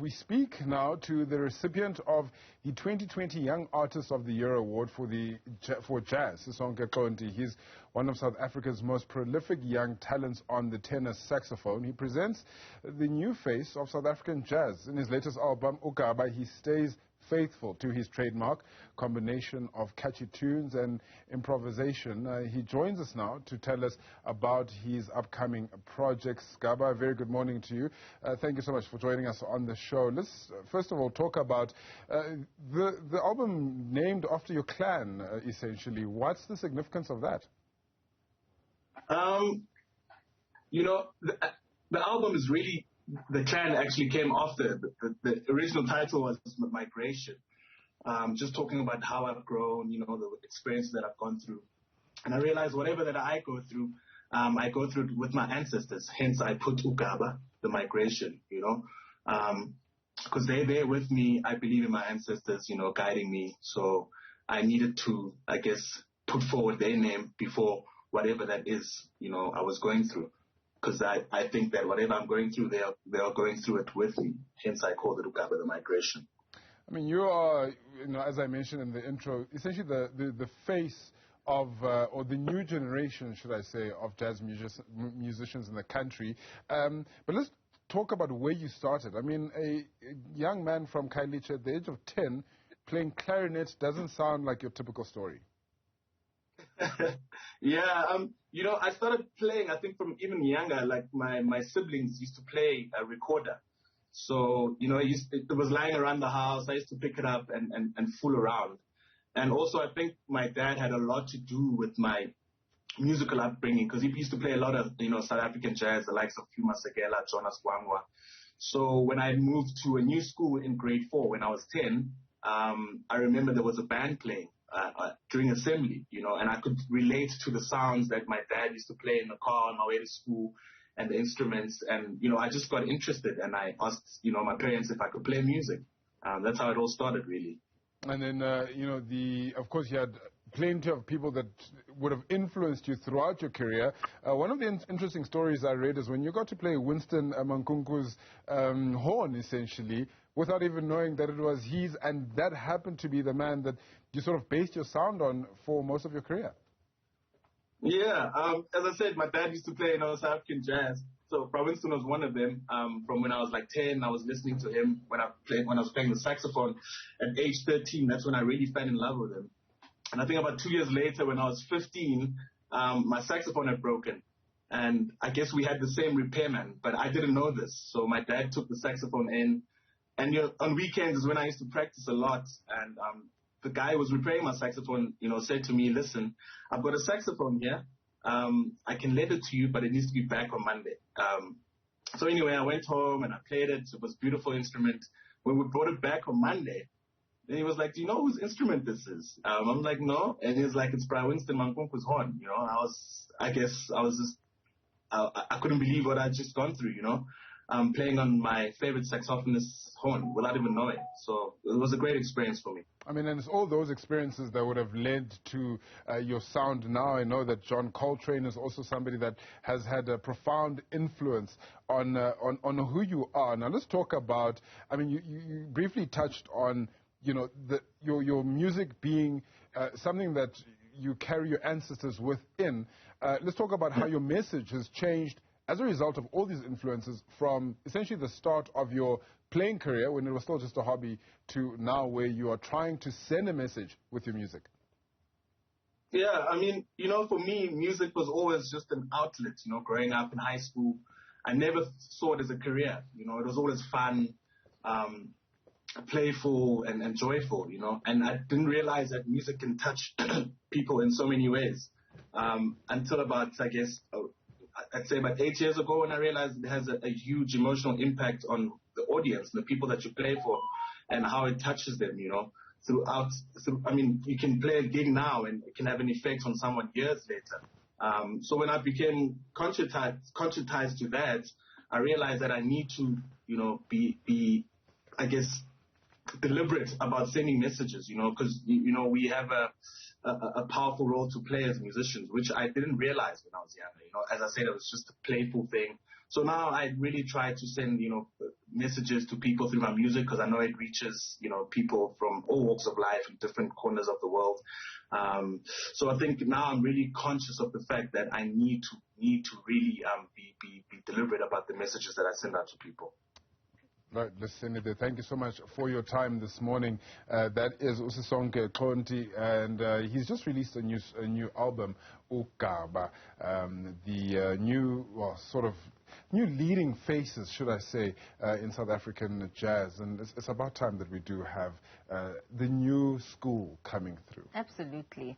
we speak now to the recipient of the 2020 Young Artist of the Year Award for jazz, Sisonke Xonti. He's one of South Africa's most prolific young talents on the tenor saxophone. He presents the new face of South African jazz. In his latest album, uGaba, he stays faithful to his trademark combination of catchy tunes and improvisation. He joins us now to tell us about his upcoming projects. Gaba, a very good morning to you. Thank you so much for joining us on the show. Let's first of all talk about the album named after your clan, essentially. What's the significance of that? The album is really, the clan actually came after. The original title was Migration. Just talking about how I've grown, the experiences that I've gone through. And I realized whatever that I go through it with my ancestors. Hence, I put uGaba, the migration, because they're there with me. I believe in my ancestors, guiding me. So I needed to, I guess, put forward their name before whatever that is, I was going through. Because I think that whatever I'm going through, they are going through it with me. Hence, I call it uGaba, the migration. I mean, you are, as I mentioned in the intro, essentially the face of, or the new generation, should I say, of jazz musicians in the country. But let's talk about where you started. I mean, a young man from Khayelitsha at the age of 10 playing clarinet doesn't sound like your typical story. Yeah, I started playing, I think, from even younger. Like my siblings used to play a recorder. So, it was lying around the house. I used to pick it up and fool around. And also, I think my dad had a lot to do with my musical upbringing, because he used to play a lot of, South African jazz, the likes of Fuma Segela, Jonas Gwangwa. So when I moved to a new school in grade 4 when I was 10, I remember there was a band playing during assembly, and I could relate to the sounds that my dad used to play in the car on my way to school and the instruments. And, I just got interested, and I asked, my parents if I could play music. That's how it all started, really. And then, of course, you had plenty of people that would have influenced you throughout your career. One of the interesting stories I read is when you got to play Winston Mankunku's horn, essentially, without even knowing that it was his, and that happened to be the man that you sort of based your sound on for most of your career. Yeah, as I said, my dad used to play South African jazz. So Winston was one of them. From when I was like 10, I was listening to him when I was playing the saxophone. At age 13, that's when I really fell in love with him. And I think about 2 years later, when I was 15, my saxophone had broken. And I guess we had the same repairman, but I didn't know this. So my dad took the saxophone in. And on weekends is when I used to practice a lot. And the guy who was repairing my saxophone, said to me, listen, I've got a saxophone here. I can lend it to you, but it needs to be back on Monday. So anyway, I went home and I played it. It was a beautiful instrument. When we brought it back on Monday, then he was like, do you know whose instrument this is? I'm like, no. And he's like, it's Winston Mankunku's horn. I couldn't believe what I'd just gone through, playing on my favorite saxophonist's horn without even knowing. So it was a great experience for me. I mean, and it's all those experiences that would have led to your sound now. I know that John Coltrane is also somebody that has had a profound influence on who you are. Now, let's talk about, I mean, you briefly touched on, your music being something that you carry your ancestors within. Let's talk about how your message has changed as a result of all these influences from essentially the start of your playing career, when it was still just a hobby, to now where you are trying to send a message with your music. Yeah, I mean, for me, music was always just an outlet, growing up in high school. I never saw it as a career, it was always fun, playful and joyful, and I didn't realize that music can touch people in so many ways until about, I guess, I'd say about 8 years ago, when I realized it has a huge emotional impact on the audience, the people that you play for, and how it touches them, I mean, you can play a gig now and it can have an effect on someone years later. So when I became conscientized to that, I realized that I need to, be, I guess, deliberate about sending messages, because, we have a powerful role to play as musicians, which I didn't realize when I was younger. As I said, it was just a playful thing. So now I really try to send, messages to people through my music, because I know it reaches, people from all walks of life in different corners of the world. So I think now I'm really conscious of the fact that I need to really be deliberate about the messages that I send out to people. Right, Senator, thank you so much for your time this morning. That is Sisonke Xonti, and he's just released a new album, uGaba, the new, new leading faces, should I say, in South African jazz. And it's about time that we do have the new school coming through. Absolutely.